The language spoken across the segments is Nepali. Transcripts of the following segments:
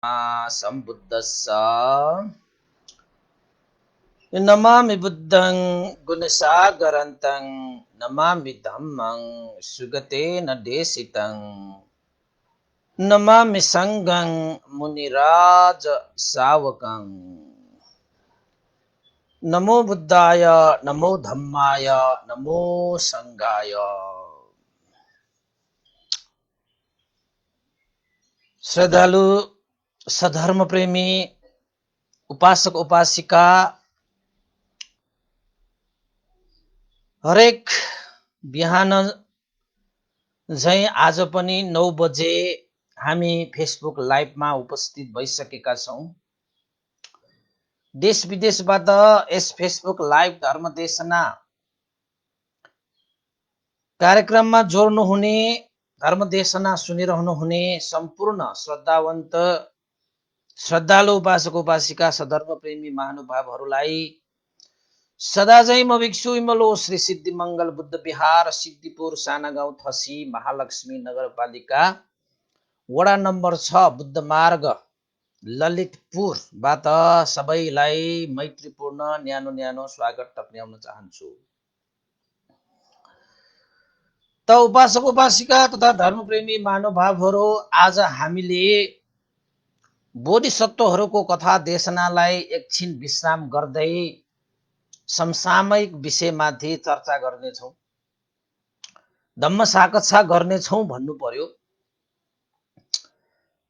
सम्बुद्धस्स नमामि बुद्धं गुणसागरन्तं नमामि धम्मं सुगतेन देशितं नमामि संघं मुनिराज सावकं नमो बुद्धाय नमो धम्माय नमो संघाय। श्रद्धालु सधर्म प्रेमी उपासक उपासिका हरेक बिहान झै आज पनि 9 बजे हामी फेसबुक लाइभमा उपस्थित भइसकेका छौं। देश विदेशबाट यस फेसबुक लाइभ धर्मदेशना कार्यक्रममा जोड्नुहुने धर्मदेशना सुनिरहनुहुने सम्पूर्ण श्रद्धावन्त श्रद्धालु उपासक उपासिका सधर्म प्रेमी महानुभावहरूलाई सदाझै म भिक्षु इमलो श्री सिद्धि मंगल बुद्ध विहार सिद्धिपुर साना गाउँ थसी महालक्ष्मी नगरपालिका वडा नम्बर 6 बुद्ध मार्ग ललितपुरबाट सबैलाई मैत्रीपूर्ण न्यानो स्वागत टक्र्याउन चाहन्छु। त उपासक उपासिका तथा धर्मप्रेमी महानुभावहरू, आज हामीले बोधिसत्वहरूको कथा देशनालाई एकछिन विश्राम गर्दै समसामयिक विषयमाथि चर्चा गर्नेछौं, धम्म साकच्छा गर्नेछौं भन्नु पर्यो।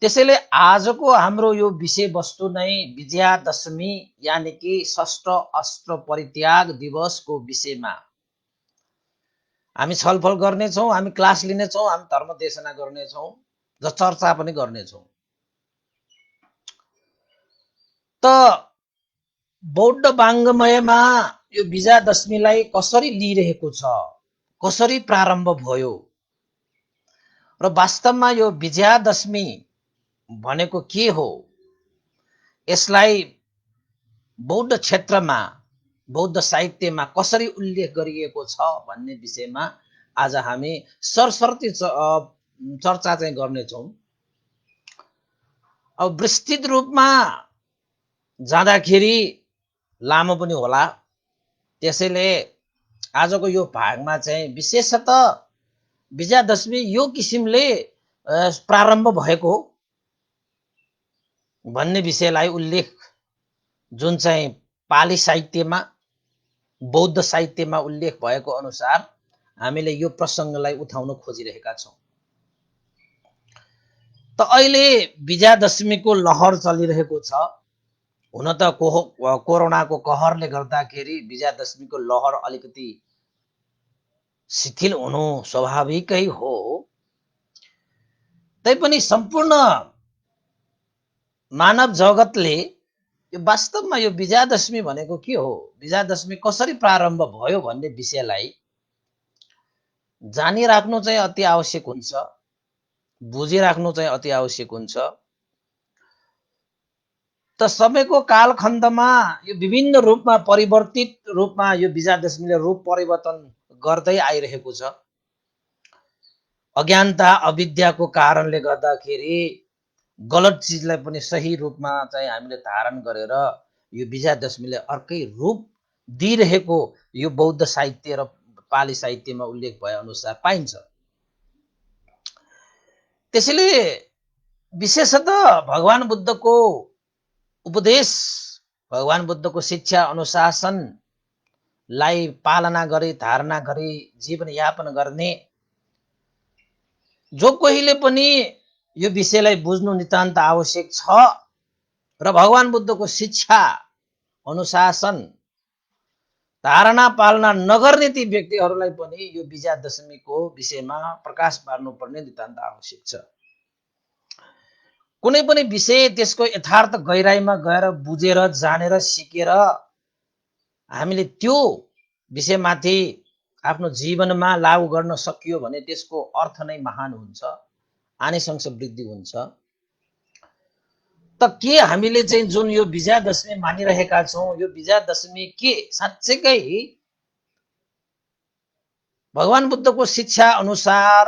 त्यसैले आजको हाम्रो यो विषयवस्तु नै विजयादशमी यानि कि षष्ठ अस्त्र परित्याग दिवसको विषयमा हामी छलफल गर्नेछौं, हामी क्लास लिनेछौं, हामी धर्म देशना गर्नेछौं र चर्चा पनि गर्नेछौं। त बौद्ध वाङ्मयमा यो विजयादशमीलाई कसरी लिइरहेको छ, कसरी प्रारम्भ भयो र वास्तवमा यो विजयादशमी भनेको के हो, यसलाई बौद्ध क्षेत्रमा बौद्ध साहित्यमा कसरी उल्लेख गरिएको छ भन्ने विषयमा आज हामी सरसर्ती चर्चा चाहिँ गर्नेछौं। अब विस्तृत रूपमा जाँदाखेरि लामो पनि होला, त्यसैले आजको यो भागमा चाहिँ विशेषतः विजयादशमी यो किसिमले प्रारम्भ भएको भन्ने विषयलाई उल्लेख जुन चाहिँ पाली साहित्यमा बौद्ध साहित्यमा उल्लेख भएको अनुसार हामीले यो प्रसङ्गलाई उठाउन खोजिरहेका छौं। त अहिले विजयादशमीको लहर चलिरहेको छ। हुन त कोरोनाको कहरले गर्दाखेरि विजयादशमीको लहर अलिकति शिथिल हुनु स्वाभाविकै हो। तैपनि सम्पूर्ण मानव जगतले यो वास्तवमा यो विजयादशमी भनेको के हो, विजयादशमी कसरी प्रारम्भ भयो भन्ने विषयलाई जानिराख्नु चाहिँ अति आवश्यक हुन्छ, बुझिराख्नु चाहिँ अति आवश्यक हुन्छ। त समयको कालखण्डमा यो विभिन्न रूपमा परिवर्तित रूपमा यो विजयादशमीले रूप परिवर्तन गर्दै आइरहेको छ। अज्ञानता अविद्याको कारणले गर्दाखेरि गलत चिजलाई पनि सही रूपमा चाहिँ हामीले धारण गरेर यो विजयादशमीले अर्कै रूप दिइरहेको यो बौद्ध साहित्य र पाली साहित्यमा उल्लेख भए अनुसार पाइन्छ। त्यसैले विशेषतः भगवान बुद्धको उपदेश, भगवान बुद्धको शिक्षा अनुशासनलाई पालना गरी धारणा गरी जीवन यापन गर्ने जो कोहीले पनि यो विषयलाई बुझ्नु नितान्त आवश्यक छ र भगवान बुद्धको शिक्षा अनुशासन धारणा पालना नगर्ने ती व्यक्तिहरूलाई पनि यो विजयादशमीको विषयमा प्रकाश पार्नुपर्ने नितान्त आवश्यक छ। कुनै पनि विषय त्यसको यथार्थ गहिराईमा गएर बुझेर जानेर सिकेर हामीले त्यो विषयमाथि आफ्नो जीवनमा लागू गर्न सकियो भने त्यसको अर्थ नै महान हुन्छ, आनिसंस वृद्धि हुन्छ। त के हामीले चाहिँ जुन यो विजयादशमी मानिरहेका छौं, यो विजयादशमी के साँच्चैकै भगवान बुद्धको शिक्षा अनुसार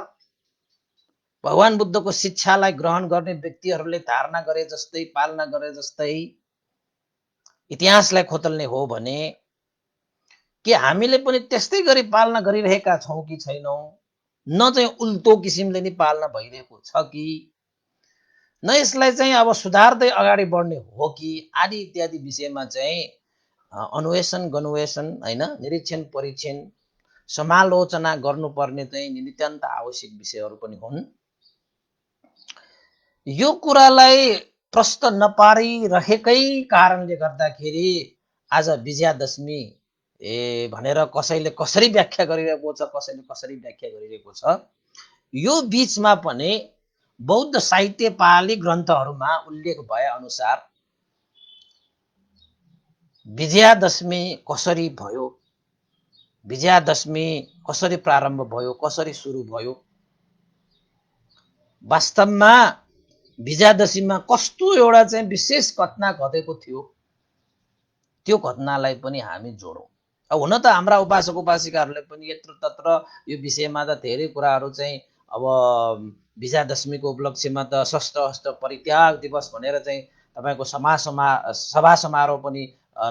भगवान बुद्धको शिक्षालाई ग्रहण गर्ने व्यक्तिहरूले धारणा गरे जस्तै पालना गरे जस्तै इतिहासलाई खोतल्ने हो भने के हामीले पनि त्यस्तै गरी पालना गरिरहेका छौँ कि छैनौँ, न चाहिँ उल्टो किसिमले नि पालना भइरहेको छ कि, न यसलाई चाहिँ अब सुधार्दै अगाडि बढ्ने हो कि, आदि इत्यादि विषयमा चाहिँ अन्वेषण गन्वेषण होइन, निरीक्षण परीक्षण समालोचना गर्नुपर्ने चाहिँ नितान्त आवश्यक विषयहरू पनि हुन्। यो कुरालाई प्रश्न नपारिरहेकै कारणले गर्दाखेरि आज विजयादशमी भनेर कसैले कसरी व्याख्या गरिरहेको छ, कसैले कसरी व्याख्या गरिरहेको छ। यो बीचमा पनि बौद्ध साहित्य पाली ग्रन्थहरूमा उल्लेख भए अनुसार विजयादशमी कसरी भयो, विजयादशमी कसरी प्रारम्भ भयो, कसरी सुरु भयो, वास्तवमा विजयादशमीमा कस्तो एउटा चाहिँ विशेष घटना घटेको थियो, त्यो घटनालाई पनि हामी जोडौँ। अब हुन त हाम्रा उपासक उपासिकाहरूले पनि यत्र तत्र यो विषयमा त धेरै कुराहरू चाहिँ अब विजयादशमीको उपलक्ष्यमा त शस्त्र अस्त्र परित्याग दिवस भनेर चाहिँ तपाईँको सभा समारोह पनि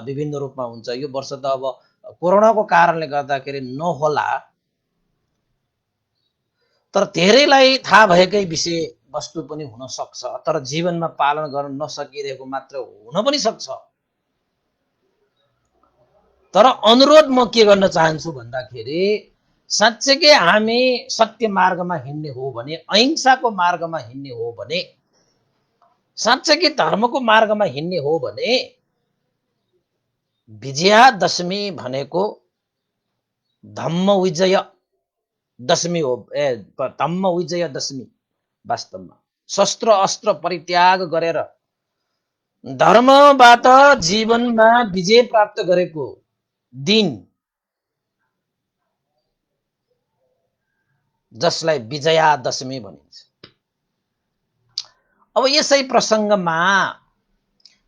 विभिन्न रूपमा हुन्छ। यो वर्ष त अब कोरोनाको कारणले गर्दाखेरि नहोला, तर धेरैलाई थाहा भएकै विषय वस्तु पनि हुन सक्छ, तर जीवनमा पालन गर्न नसकिरहेको मात्र हुन पनि सक्छ। तर अनुरोध म के गर्न चाहन्छु भन्दाखेरि साँच्चैकै हामी सत्य मार्गमा हिँड्ने हो भने, अहिंसाको मार्गमा हिँड्ने हो भने, साँच्चैकै धर्मको मार्गमा हिँड्ने हो भने विजयादशमी भनेको धम्म विजय दशमी हो। धम्म विजय दशमी वास्तवमा शस्त्र अस्त्र परित्याग गरेर धर्मबाट जीवनमा विजय प्राप्त गरेको दिन, जसलाई विजयादशमी भनिन्छ। अब यसै प्रसङ्गमा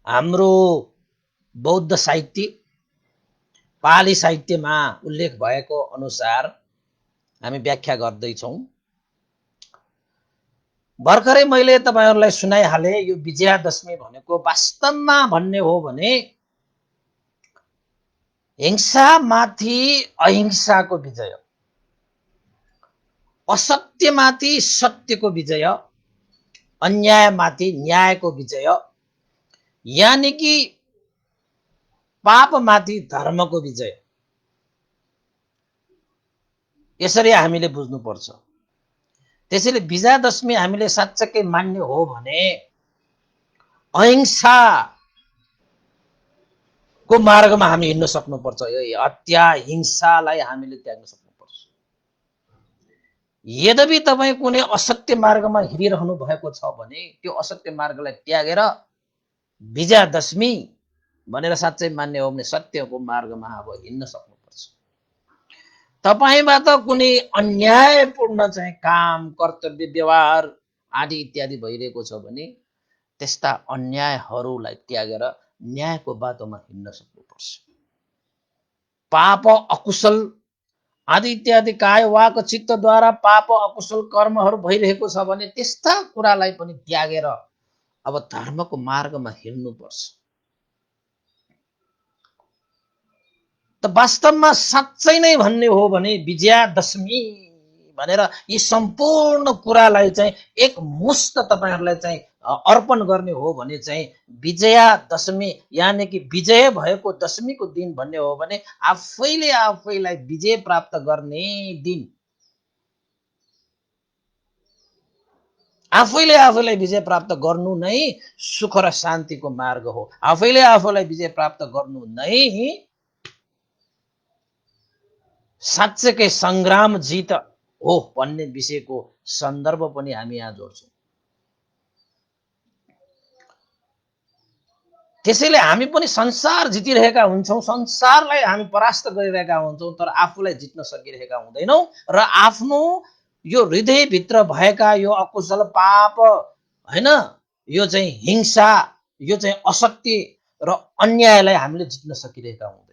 हाम्रो बौद्ध साहित्य पाली साहित्यमा उल्लेख भएको अनुसार हामी व्याख्या गर्दैछौँ। भर्खरै मैले तपाईहरूलाई सुनाइहाले, यो विजयादशमी भनेको वास्तवमा भन्ने हो भने हिंसामाथि अहिंसाको विजय, असत्यमाथि सत्यको विजय, अन्यायमाथि न्यायको विजय, यानि कि पापमाथि धर्मको विजय, यसरी हामीले बुझ्नुपर्छ। त्यसैले विजयादशमी हामीले साँच्चै मान्ने हो भने अहिंसाको मार्गमा हामी हिँड्न सक्नुपर्छ। हत्या हिंसालाई हामीले त्याग्न सक्नुपर्छ। यद्यपि तपाईँ कुनै असत्य मार्गमा हिँडिरहनु भएको छ भने त्यो असत्य मार्गलाई त्यागेर विजयादशमी भनेर साँच्चै मान्ने हो भने सत्यको मार्गमा अब हिँड्न सक्नुपर्छ। तपाईबाट कुनै अन्यायपूर्ण चाहिँ काम, कर्तव्य, व्यवहार आदि इत्यादि भइरहेको छ भने त्यस्ता अन्यायहरूलाई त्यागेर न्यायको बाटोमा हिँड्न सक्नुपर्छ। पाप अकुशल आदि इत्यादि काय वाक चित्तद्वारा पाप अकुशल कर्महरू भइरहेको छ भने त्यस्ता कुरालाई पनि त्यागेर अब धर्मको मार्गमा हिँड्नुपर्छ। त वास्तवमा साँच्चै नै भन्ने हो भने विजयादशमी भनेर यी सम्पूर्ण कुरालाई चाहिँ एक मुष्त तपाईहरूलाई चाहिँ अर्पण गर्ने हो भने चाहिँ विजयादशमी यानि कि विजय भएको दशमीको दिन भन्ने हो भने आफैले आफैलाई विजय प्राप्त गर्ने दिन, आफैले आफैलाई विजय प्राप्त गर्नु नै सुख र शान्तिको मार्ग हो। आफैले आफैलाई विजय प्राप्त गर्नु नै साँच्चैकै सङ्ग्राम जित हो भन्ने विषयको सन्दर्भ पनि हामी यहाँ जोड्छौँ। त्यसैले हामी पनि संसार जितिरहेका हुन्छौँ, संसारलाई हामी परास्त गरिरहेका हुन्छौँ, तर आफूलाई जित्न सकिरहेका हुँदैनौँ र आफ्नो यो हृदयभित्र भएका यो अकुशल पाप होइन, यो चाहिँ हिंसा, यो चाहिँ असत्य र अन्यायलाई हामीले जित्न सकिरहेका हुँदैनौँ।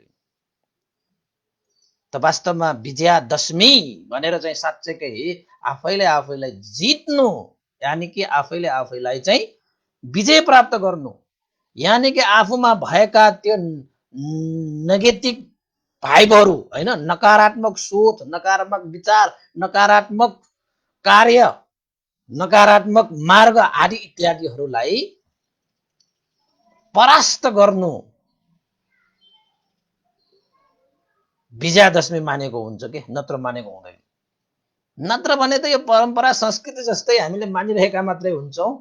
त वास्तवमा विजयादशमी भनेर चाहिँ साँच्चैकै आफैले आफैलाई जित्नु, यानि कि आफैले आफैलाई चाहिँ विजय प्राप्त गर्नु, यानि कि आफूमा भएका त्यो नेगेटिभ भाइबहरू हैन, नकारात्मक सोच, नकारात्मक विचार, नकारात्मक कार्य, नकारात्मक मार्ग आदि इत्यादिहरूलाई परास्त गर्नु विजयादशमी मानेको हुन्छ के, नत्र मानेको हुँदैन। नत्र भने त यो परम्परा संस्कृति जस्तै हामीले मानिरहेका मात्रै हुन्छौँ।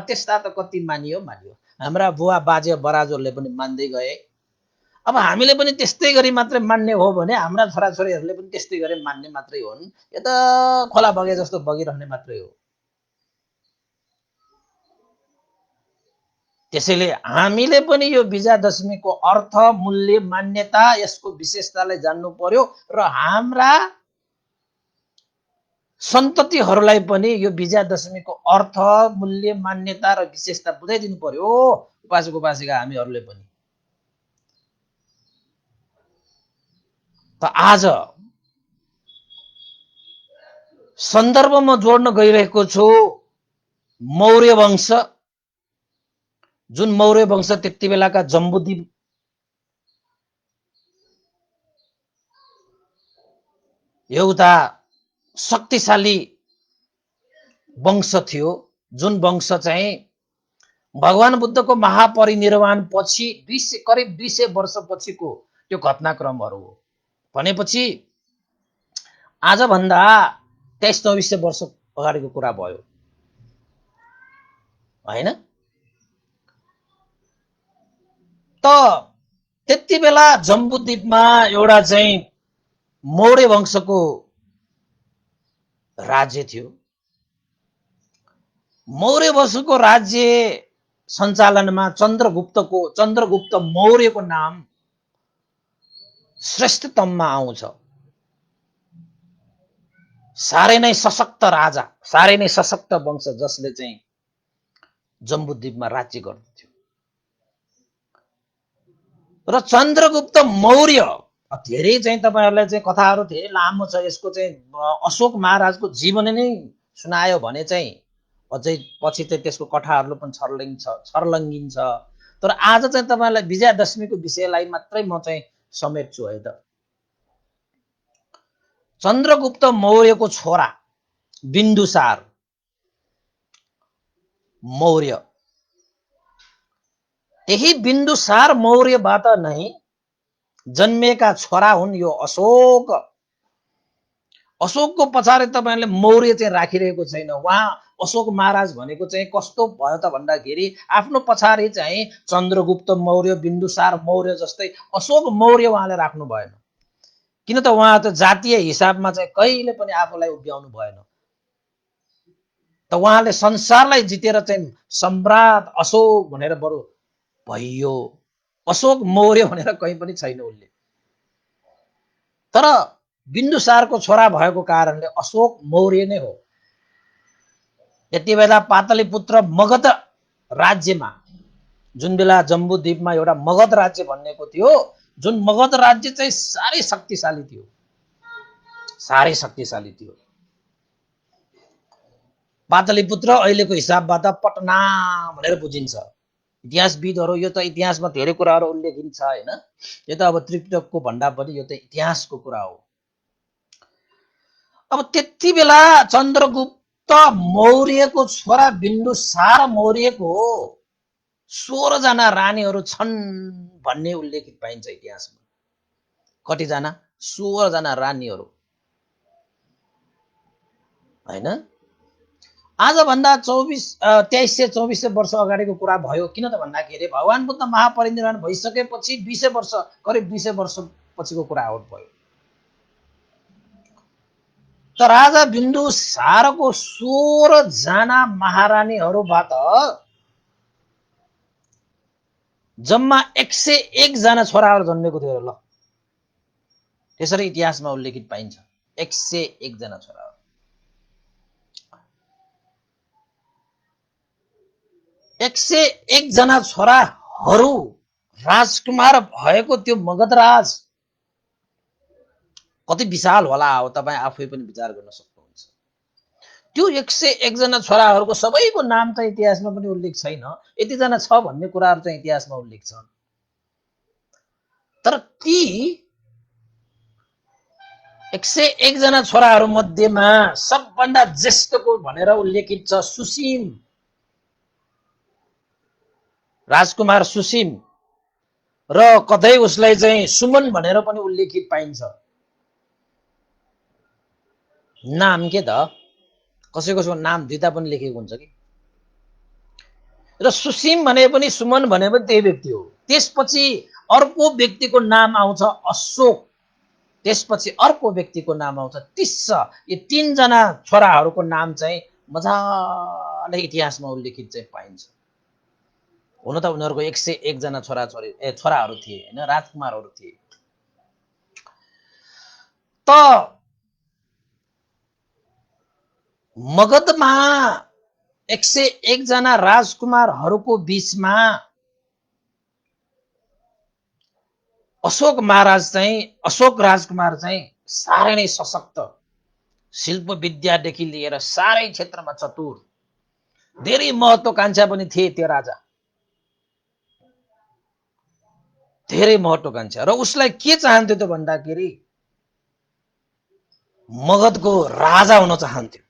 त्यस्ता त कति मानियो। हाम्रा बुवा बाजे बराजुहरूले पनि मान्दै गए। अब हामीले पनि त्यस्तै गरी मात्रै मान्ने हो भने हाम्रा छोराछोरीहरूले पनि त्यस्तै गरी मान्ने मात्रै हुन्। यो त खोला बगे जस्तो बगिरहने मात्रै हो। त्यसैले हामीले पनि यो विजयादशमीको अर्थ, मूल्य, मान्यता, यसको विशेषतालाई जान्नु पर्यो र हाम्रा सन्ततिहरूलाई पनि यो विजयादशमीको अर्थ, मूल्य, मान्यता र विशेषता बुझाइदिनु पर्यो। उपासक उपासिका हामीहरूले पनि। त आज सन्दर्भमा जोड्न गइरहेको छु मौर्य वंश, जुन मौर्य वंश त्यति बेलाका जम्बुद्वीप एउटा शक्तिशाली वंश थियो, जुन वंश चाहिँ भगवान बुद्धको महापरिनिर्वाण पछि करिब 200 वर्षपछिको त्यो घटनाक्रमहरू हो। भनेपछि आजभन्दा 2300-2400 वर्ष अगाडिको कुरा भयो हैन। त त्यति बेला जम्बुद्वीपमा एउटा चाहिँ मौर्य वंशको राज्य थियो। मौर्य वंशको राज्य सञ्चालनमा चन्द्रगुप्त मौर्यको नाम श्रेष्ठतममा आउँछ। साह्रै नै सशक्त राजा, साह्रै नै सशक्त वंश, जसले चाहिँ जम्बुद्वीपमा राज्य गर्दथ्यो। र चन्द्रगुप्त मौर्य धेरै चाहिँ तपाईहरुलाई चाहिँ कथाहरू धेरै लामो छ। यसको चाहिँ अशोक महाराजको जीवन नै सुनायो भने चाहिँ अझै पछि चाहिँ त्यसको कथाहरू पनि छर्लङ्गिन्छ। तर आज चाहिँ तपाईहरुलाई विजयादशमीको विषयलाई मात्रै म चाहिँ समेट्छु है त। चन्द्रगुप्त मौर्यको छोरा बिन्दुसार मौर्य, त्यही बिन्दुसार मौर्यबाट नै जन्मेका छोरा हुन् यो अशोक। अशोकको पछाडि तपाईहरुले मौर्य चाहिँ राखिरहेको छैन। उहाँ अशोक महाराज भनेको चाहिँ कस्तो भयो त भन्दाखेरि आफ्नो पछाडि चाहिँ चन्द्रगुप्त मौर्य, बिन्दुसार मौर्य जस्तै अशोक मौर्य उहाँले राख्नु भएन। किन त उहाँ त जातीय हिसाबमा चाहिँ कहिले पनि आफूलाई उभ्याउनु भएन। त उहाँले संसारलाई जितेर चाहिँ सम्राट अशोक भनेर बरु भइयो। अशोक मौर्य भनेर कहीँ पनि छैन उनले। तर बिन्दुसारको छोरा भएको कारणले अशोक मौर्य नै हो। यति बेला पाटलिपुत्र मगध राज्यमा, जुन बेला जम्बुद्वीपमा एउटा मगध राज्य भन्नेको थियो, जुन मगध राज्य चाहिँ साह्रै शक्तिशाली थियो, साह्रै शक्तिशाली थियो। पाटलिपुत्र अहिलेको हिसाबबाट पटना भनेर बुझिन्छ। इतिहासविदहरू, यो त इतिहासमा धेरै कुराहरू उल्लेखित छ हैन। यो त अब त्रिपिटकको भन्दा पनि यो त इतिहासको कुरा हो। अब त्यति बेला चन्द्रगुप्त मौर्यको छोरा बिन्दुसार मौर्यको 16 जना रानीहरू छन् भन्ने उल्लेखित पाइन्छ इतिहासमा। कति जना? 16 जना रानीहरू हैन। आज भन्दा 2300-2400 वर्ष अगाडिको कुरा भयो। किन त भन्दाखेरि भगवान बुद्ध महापरिनिर्वाण भइसकेपछि 20 वर्ष, करिब 20 वर्ष पछिको कुरा हो भयो। त राजा बिन्दुसारको 16 जना महारानीहरूबाट जम्मा 101 जना छोराहरू जन्मेको थियो ल। त्यसरी इतिहासमा उल्लेखित पाइन्छ 101 जना छोराहरू। एक जना छोराहरू राजकुमार भएको त्यो मगधराज कति विशाल होला हो, तपाईँ आफै पनि विचार गर्न सक्नुहुन्छ। त्यो 101 जना छोराहरूको सबैको नाम चाहिँ इतिहासमा पनि उल्लेख छैन। यतिजना छ भन्ने कुराहरू चाहिँ इतिहासमा उल्लेख छन्। तर ती 101 जना छोराहरू मध्येमा सबभन्दा ज्येष्ठको भनेर उल्लेखित छ सुसीम, राजकुमार सुसीम, र कतै उसलाई चाहिँ सुमन भनेर पनि उल्लेखित पाइन्छ। नाम के त कसै कसैको नाम दुईटा पनि लेखेको हुन्छ कि। र सुसीम भने पनि सुमन भने पनि त्यही व्यक्ति हो। त्यसपछि अर्को व्यक्तिको नाम आउँछ अशोक, त्यसपछि अर्को व्यक्तिको नाम आउँछ तिस्स। यी 3 जना छोराहरूको नाम चाहिँ मजाले इतिहासमा उल्लेखित चाहिँ पाइन्छ। हुन त उनीहरूको 101 जना छोराहरू थिए हैन, राजकुमारहरू थिए। त मगधमा 101 जना राजकुमारहरूको बीचमा अशोक राजकुमार चाहिँ साह्रै नै सशक्त, शिल्प विद्यादेखि लिएर सारै क्षेत्रमा चतुर, धेरै महत्त्वकांक्षा पनि थिए त्यो राजा, धेरै महत्त्वकांक्षा। र उसलाई के चाहन्थ्यो त भन्दाखेरि मगधको राजा हुन चाहन्थ्यो।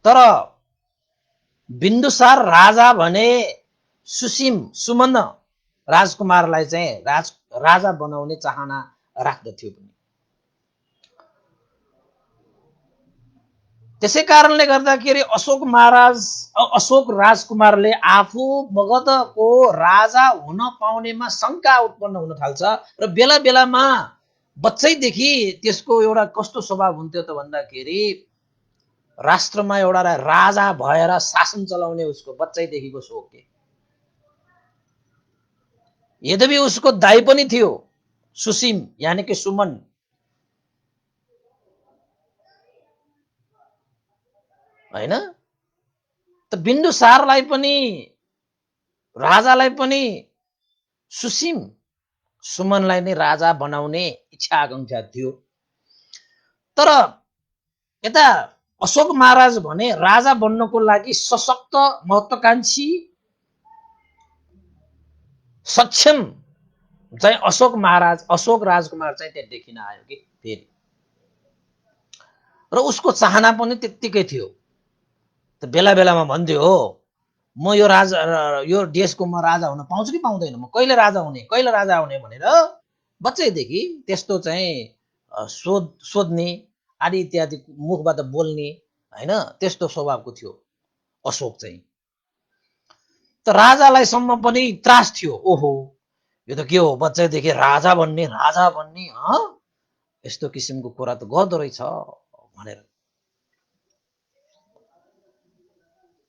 तर बिन्दुसार राजा भने सुमन राजकुमारलाई चाहिँ राजा बनाउने चाहना राख्दथ्यो पनि। त्यसै कारणले गर्दाखेरि अशोक राजकुमारले आफू मगधको राजा हुन पाउनेमा शंका उत्पन्न हुन थाल्छ। र बेला बेलामा बच्चैदेखि त्यसको एउटा कस्तो स्वभाव हुन्थ्यो त भन्दाखेरि राष्ट्रमा एउटा राजा भएर शासन चलाउने उसको बच्चैदेखिको सोख के। यद्यपि उसको दाइ पनि थियो सुसीम यानि कि सुमन, हैन? त बिन्दुसारलाई पनि राजालाई पनि सुमनलाई नै राजा बनाउने इच्छा आकांक्षा थियो। तर यता अशोक महाराज भने राजा बन्नको लागि सशक्त, महत्त्वकांक्षी, सक्षम चाहिँ अशोक राजकुमार चाहिँ त्यहाँ देखिन आयो कि फेरि। र उसको चाहना पनि त्यत्तिकै थियो। त बेला बेलामा भन्थ्यो हो म यो देशको म राजा हुन पाउँछु कि पाउँदैन, म कहिले राजा हुने भनेर बच्चैदेखि त्यस्तो चाहिँ सोध्ने आदि इत्यादि मुखबाट बोल्ने हैन, त्यस्तो स्वभावको थियो अशोक चाहिँ। त राजालाई सम्म पनि त्रास थियो, ओहो यो त के हो बच्चैदेखि राजा बन्ने यस्तो किसिमको कुरा त गर्दो रहेछ भनेर।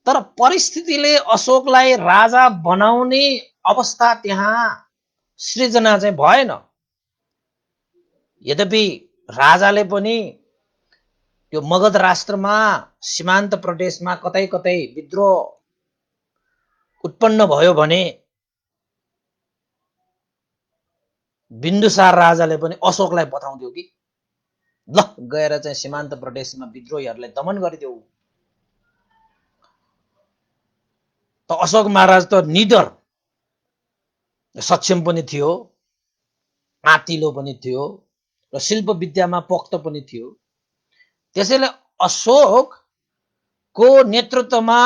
तर परिस्थितिले अशोकलाई राजा बनाउने अवस्था त्यहाँ सृजना चाहिँ भएन। यद्यपि राजाले पनि त्यो मगध राष्ट्रमा सीमान्त प्रदेशमा कतै कतै विद्रोह उत्पन्न भयो भने बिन्दुसार राजाले पनि अशोकलाई बताउँथ्यो कि ल गएर चाहिँ सीमान्त प्रदेशमा विद्रोहीहरूलाई दमन गरिदेऊ। त अशोक महाराज त निडर, सक्षम पनि थियो, आँटिलो पनि थियो र शिल्प विद्यामा पोख्त पनि थियो। त्यसैले अशोकको नेतृत्वमा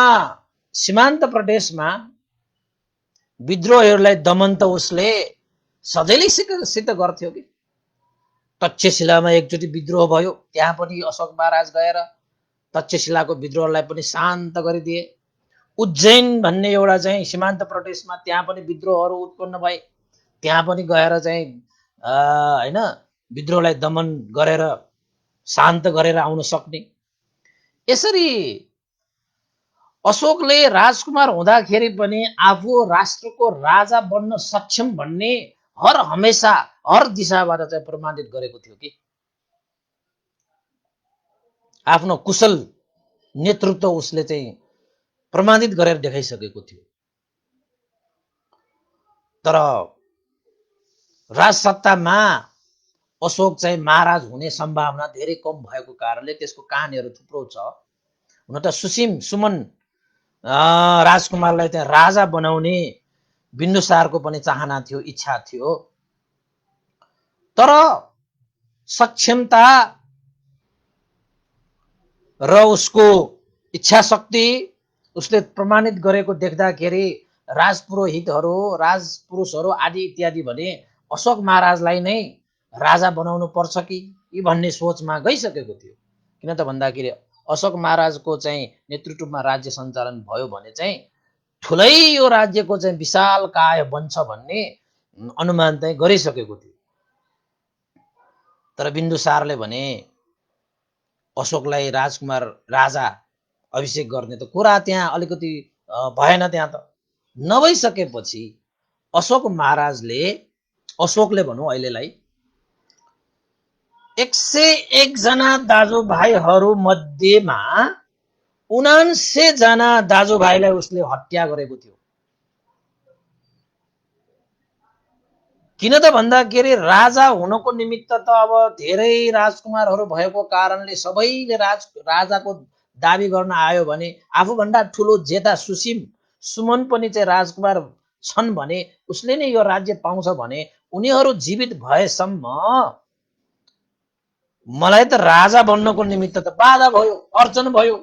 सीमान्त प्रदेशमा विद्रोहीहरूलाई दमन त उसले सजिलैसित गर्थ्यो कि। तक्षशिलामा एकचोटि विद्रोह भयो, त्यहाँ पनि अशोक महाराज गएर तक्षशिलाको विद्रोहलाई पनि शान्त गरिदिए। उज्जैन भन्ने एउटा चाहिँ सीमान्त प्रदेशमा त्यहाँ पनि विद्रोहहरू उत्पन्न भए, त्यहाँ पनि गएर चाहिँ हैन विद्रोहलाई दमन गरेर शान्त गरेर आउन सक्ने। यसरी अशोकले राजकुमार हुँदाखेरि पनि आफू राष्ट्रको राजा बन्न सक्षम भन्ने हमेशा हर दिशाबाट चाहिँ प्रमाणित गरेको थियो कि आफ्नो कुशल नेतृत्व उसले चाहिँ प्रमाणित गरेर देखाइसकेको थियो। तर राजसत्तामा अशोक चाहिँ महाराज हुने सम्भावना धेरै कम भएको कारणले त्यसको कहानीहरू थुप्रो छ। हुन त सुमन राजकुमारलाई त्यहाँ राजा बनाउने बिन्दुसारको पनि चाहना थियो, इच्छा थियो, तर सक्षमता र उसको इच्छा शक्ति उसले प्रमाणित गरेको देख्दाखेरि राजपुरुषहरू आदि इत्यादि भने अशोक महाराजलाई नै राजा बनाउनु पर्छ कि भन्ने सोचमा गइसकेको थियो। किन त भन्दाखेरि अशोक महाराजको चाहिँ नेतृत्वमा राज्य सञ्चालन भयो भने चाहिँ ठुलै यो राज्यको चाहिँ विशाल काय बन्छ भन्ने अनुमान चाहिँ गरिसकेको थियो। तर बिन्दुसारले भने अशोकलाई राजकुमार राजा अभिषेक गर्ने त कुरा त्यहाँ अलिकति भएन। त्यहाँ त नभइसकेपछि अशोकले भनौँ अहिलेलाई 101 जना दाजुभाइहरू मध्येमा 79 जना दाजुभाइलाई उसले हत्या गरेको थियो। किन त भन्दाखेरि राजा हुनको निमित्त त अब धेरै राजकुमारहरू भएको कारणले सबैले राजाको दाबी गर्न आयो भने आफूभन्दा ठुलो जेठा सुमन पनि चाहिँ राजकुमार छन् भने उसले नै यो राज्य पाउँछ भने उनीहरू जीवित भएसम्म मलाई त राजा बन्नको निमित्त त बाधा भयो, अर्चन भयो।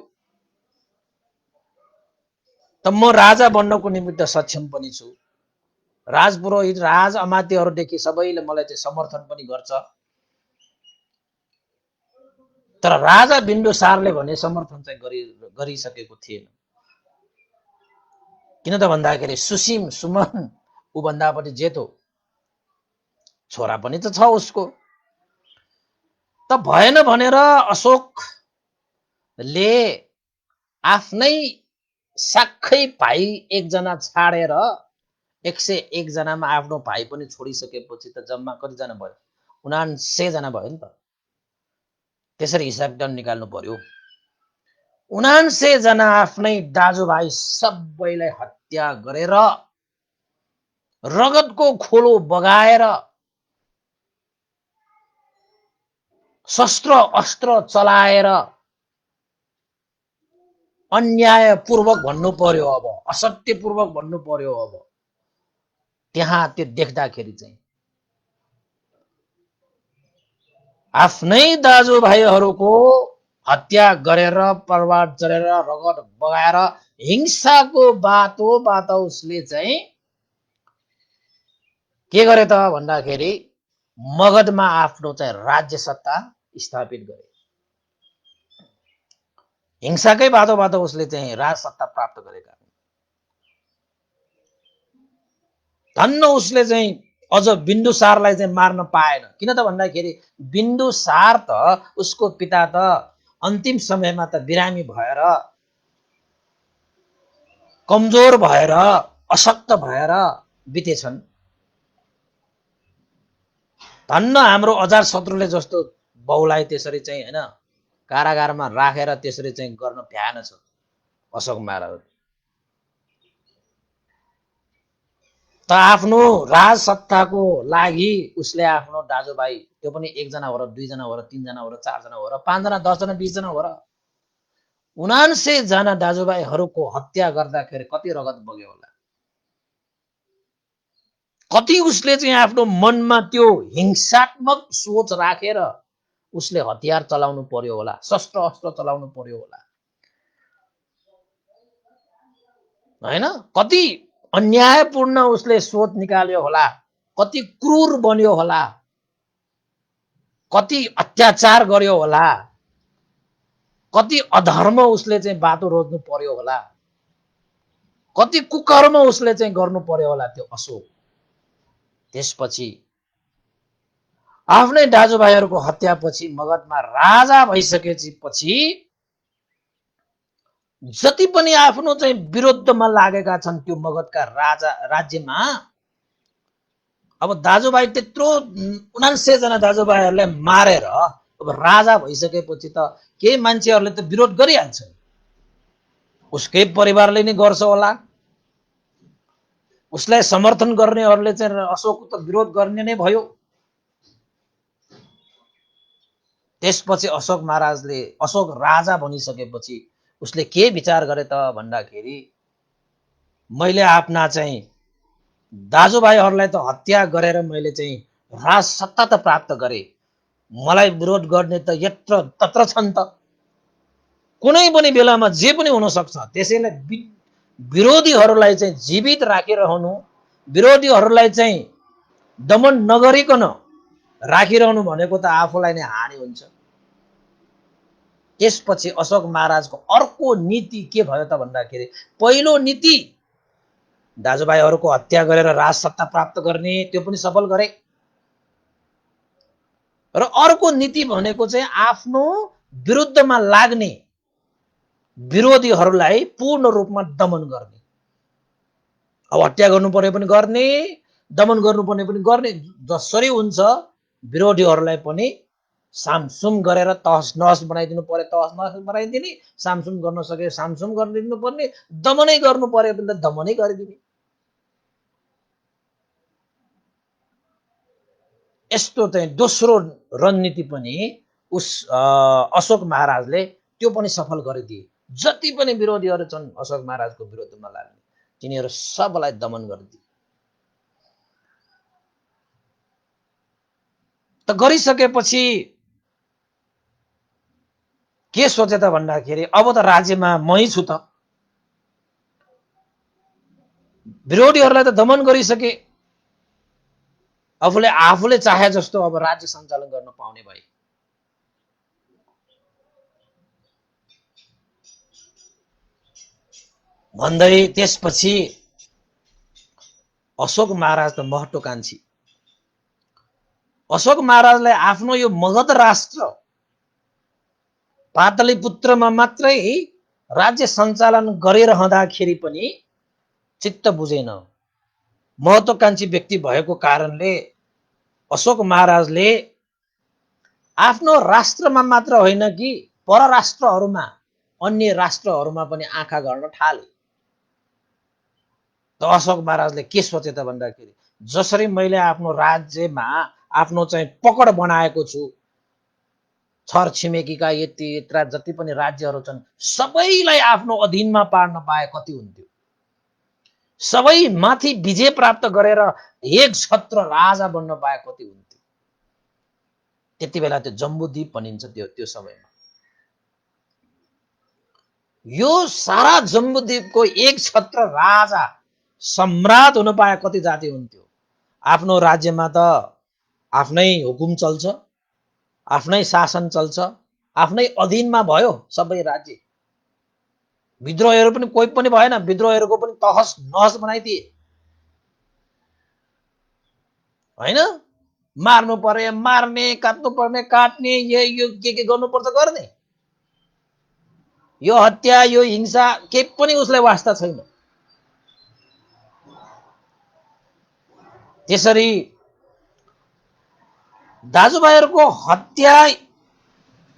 त म राजा बन्नको निमित्त सक्षम पनि छु। राजपुरोहित राज अमात्यहरूदेखि सबैले मलाई चाहिँ समर्थन पनि गर्छ। तर राजा बिन्दुसारले भने समर्थन चाहिँ गरिसकेको थिएन। किन त भन्दाखेरि सुमन ऊभन्दा पनि जेठो छोरा पनि त छ उसको। त भएन भनेर अशोकले आफ्नै साखै भाइ एकजना छाडेर 101 जनामा आफ्नो भाइ पनि छोडिसकेपछि त जम्मा कतिजना भयो? 79 जना भयो नि त। त्यसरी हिसाब किताब निकाल्नु पर्यो। 79 जना आफ्नै दाजुभाइ सबैलाई हत्या गरेर रगतको खोलो बगाएर शस्त्र अस्त्र चलाएर अन्यायपूर्वक भन्नु पर्यो, अब असत्यपूर्वक भन्नु पर्यो। अब त्यहाँ त्यो देख्दाखेरि चाहिँ आफ्नै दाजुभाइहरूको हत्या गरेर परिवार जरेर रगत बगाएर हिंसाको बाटोबाट उसले चाहिँ के गरे त भन्दाखेरि मगधमा आफ्नो चाहिँ राज्य सत्ता स्थापित गरे। हिंसाकै बाटोबाट उसले चाहिँ राज सत्ता प्राप्त गरेका। धन्न उसले चाहिँ अझ बिन्दुसारलाई चाहिँ मार्न पाएन। किन त भन्दाखेरि बिन्दुसार त उसको पिता त अन्तिम समयमा त बिरामी भएर कमजोर भएर अशक्त भएर बितेछन्। धन्न हाम्रो अजातशत्रुले जस्तो बाउलाई त्यसरी चाहिँ हैन कारागारमा राखेर त्यसरी चाहिँ गर्न भ्याएन छ अशोक महाराज। त आफ्नो राज सत्ताको लागि उसले आफ्नो दाजुभाइ त्यो पनि 1 जना हो र 2 जना हो र 3 जना हो र 4 जना हो र 5 जना 10 जना 20 जना हो र 79 जना दाजुभाइहरूको हत्या गर्दाखेरि कति रगत बग्यो होला। कति उसले चाहिँ आफ्नो मनमा त्यो हिंसात्मक सोच राखेर उसले हतियार चलाउनु पर्यो होला, शस्त्र अस्त्र चलाउनु पर्यो होला, हैन? कति अन्यायपूर्ण उसले सोच निकाल्यो होला, कति क्रूर बन्यो होला, कति अत्याचार गर्यो होला, कति अधर्म उसले चाहिँ बाटो रोज्नु पर्यो होला, कति कुकर्म उसले चाहिँ गर्नु पर्यो होला त्यो अशोक। त्यसपछि आफ्नै दाजुभाइहरूको हत्यापछि मगधमा राजा भइसकेपछि जति पनि आफ्नो चाहिँ विरुद्धमा लागेका छन् त्यो मगधका राज्यमा अब दाजुभाइ त्यत्रो 79 जना दाजुभाइहरूलाई मारेर अब राजा भइसकेपछि त केही मान्छेहरूले त विरोध गरिहाल्छन्। उसकै परिवारले नै गर्छ होला, उसलाई समर्थन गर्नेहरूले चाहिँ अशोक त विरोध गर्ने नै भयो। त्यसपछि अशोक राजा बनिसकेपछि उसले के विचार गरे त भन्दाखेरि मैले आफ्ना चाहिँ दाजुभाइहरूलाई त हत्या गरेर मैले चाहिँ राज सत्ता त प्राप्त गरे, मलाई विरोध गर्ने त यत्र तत्र छन् त, कुनै पनि बेलामा जे पनि हुन सक्छ। त्यसैले विरोधीहरूलाई चाहिँ जीवित राखिरहनु, विरोधीहरूलाई चाहिँ दमन नगरिकन राखिरहनु भनेको त आफूलाई नै हानि हुन्छ। त्यसपछि अशोक महाराजको अर्को नीति के भयो त भन्दाखेरि पहिलो नीति दाजुभाइहरूको हत्या गरेर राज सत्ता प्राप्त गर्ने, त्यो पनि सफल गरे। र अर्को नीति भनेको चाहिँ आफ्नो विरुद्धमा लाग्ने विरोधीहरूलाई पूर्ण रूपमा दमन गर्ने। अब हत्या गर्नु पर्यो पनि गर्ने, दमन गर्नुपर्ने पनि गर्ने, जसरी हुन्छ विरोधीहरूलाई पनि सामसुम गरेर तहस नहस बनाइदिनु पर्यो तहस नहस बनाइदिने, सामसुम गर्न सके सामसुम गरिदिनु पर्ने, दमनै गर्नु पर्यो भने त दमनै गरिदिने। यस्तो चाहिँ दोस्रो रणनीति पनि अशोक महाराजले त्यो पनि सफल गरिदिए। जति पनि विरोधीहरू छन् अशोक महाराजको विरोधमा लाग्ने, तिनीहरू सबलाई दमन गरिदिए। त गरिसकेपछि के सोचे त भन्दाखेरि अब त राज्यमा मै छु त, विरोधीहरूलाई त दमन गरिसके, आफूले चाहे जस्तो अब राज्य सञ्चालन गर्न पाउने भए। भन्दै त्यसपछि अशोक महाराज त महत्वाकांक्षी, अशोक महाराजलाई आफ्नो यो मगध राष्ट्र पाटलिपुत्रमा मात्रै राज्य सञ्चालन गरिरहँदाखेरि पनि चित्त बुझेन। महत्वाकांक्षी व्यक्ति भएको कारणले अशोक महाराजले आफ्नो राष्ट्रमा मात्र होइन कि परराष्ट्रहरूमा, अन्य राष्ट्रहरूमा पनि आँखा गर्न थाले। त अशोक महाराजले के सोचे त भन्दाखेरि जसरी मैले आफ्नो राज्यमा आफ्नो चाहिँ पकड बनाएको छु, छर छिमेकीका यति यत्रा जति पनि राज्यहरू छन् सबैलाई आफ्नो अधीनमा पार्न पाए कति हुन्थ्यो। सबै माथि विजय प्राप्त गरेर एक छत्र राजा बन्न पाए कति हुन्थ्यो। त्यति बेला त्यो जम्बूद्वीप भनिन्छ त्यो समयमा। यो सारा जम्बूद्वीपको एक छत्र राजा सम्राट हुन पाए कति जाति हुन्थ्यो। आफ्नो राज्यमा त आफ्नै हुकुम चल्छ, आफ्नै शासन चल्छ, आफ्नै अधीनमा भयो सबै राज्य। विद्रोहहरू पनि कोही पनि भएन, विद्रोहहरूको पनि तहस नहस बनाइदिए होइन। मार्नु पर्यो मार्ने, काट्नु पर्ने काट्ने, यो के गर्नुपर्छ गर्ने। यो हत्या यो हिंसा केही पनि उसलाई वास्ता छैन। त्यसरी दाजुभाइहरूको हत्या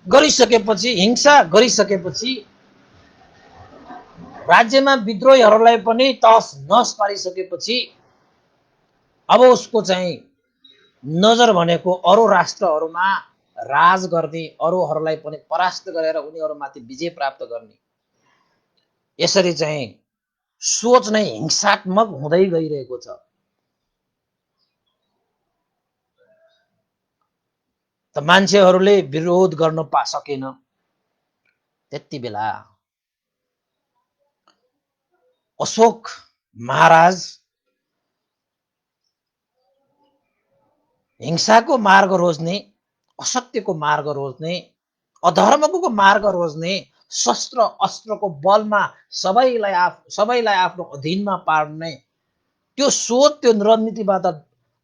गरिसकेपछि, हिंसा गरिसकेपछि, राज्यमा विद्रोहीहरूलाई पनि तहस नहस पारिसकेपछि अब उसको चाहिँ नजर भनेको अरू राष्ट्रहरूमा राज गर्ने, अरूहरूलाई पनि परास्त गरेर उनीहरूमाथि विजय प्राप्त गर्ने। यसरी चाहिँ सोच नै हिंसात्मक हुँदै गइरहेको छ। त मान्छेहरूले विरोध गर्न सकेन। त्यति बेला अशोक महाराज हिंसाको मार्ग रोज्ने, असत्यको मार्ग रोज्ने, अधर्मको मार्ग रोज्ने, शस्त्र अस्त्रको बलमा सबैलाई आफ्नो अधीनमा पार्ने त्यो सोच, त्यो रणनीतिबाट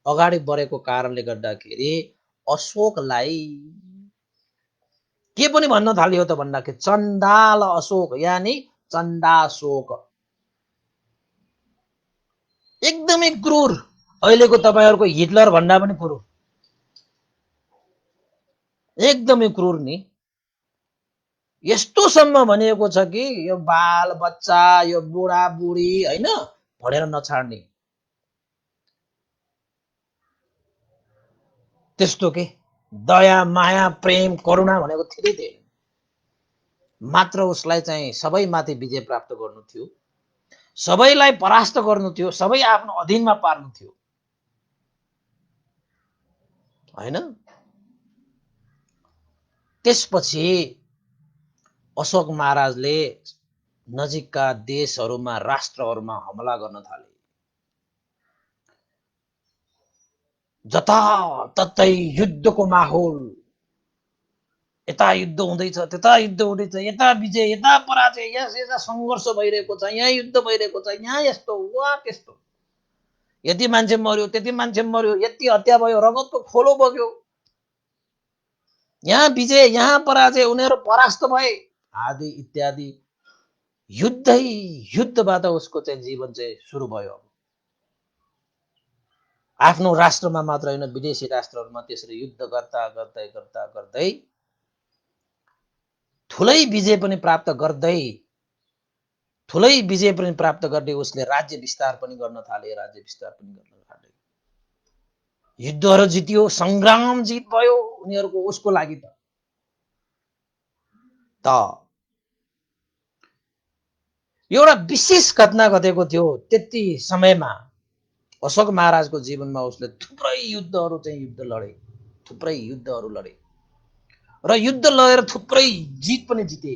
अगाडि बढेको कारणले गर्दाखेरि अशोकलाई के पनि भन्न थालियो त भन्दाखेरि चण्डाल अशोक, यानी चण्डाशोक। एकदमै क्रूर, अहिलेको तपाईहरुको हिटलर भन्दा पनि क्रूर, एकदमै क्रूर नि। यस्तोसम्म भनिएको छ कि यो बाल बच्चा, यो बुढा बुढी हैन भनेर नछाड्ने, त्यस्तो के। दया माया प्रेम करुणा भनेको थिएन थिएन। मात्र उसलाई चाहिँ सबैमाथि विजय प्राप्त गर्नु थियो, सबैलाई परास्त गर्नु थियो, सबै आफ्नो अधीनमा पार्नु थियो, हैन? त्यसपछि अशोक महाराजले नजिकका देशहरूमा राष्ट्रहरूमा हमला गर्न थाले। जताततै युद्धको माहौल, यता युद्ध हुँदैछ, त्यता युद्ध हुँदैछ, यता विजय, यता पराजय, यता सङ्घर्ष भइरहेको छ, यहाँ युद्ध भइरहेको छ, यहाँ यस्तो वा त्यस्तो, यति मान्छे मर्यो, त्यति मान्छे मर्यो, यति हत्या भयो, रगतको खोलो बग्यो, यहाँ विजय, यहाँ पराजय, उनीहरू परास्त भए, आदि इत्यादि। युद्धबाट उसको चाहिँ जीवन चाहिँ सुरु भयो। आफ्नो राष्ट्रमा मात्र होइन, विदेशी राष्ट्रहरूमा त्यसरी युद्ध गर्दा गर्दै गर्दा गर्दै ठुलै विजय पनि प्राप्त गर्दै उसले राज्य विस्तार पनि गर्न थाले। युद्धहरू जित्यो, संग्राम जित भयो उनीहरूको, उसको लागि त एउटा विशेष घटना घटेको थियो त्यति समयमा। अशोक महाराजको जीवनमा उसले थुप्रै युद्धहरू लडे र युद्ध लडेर थुप्रै जित पनि जिते,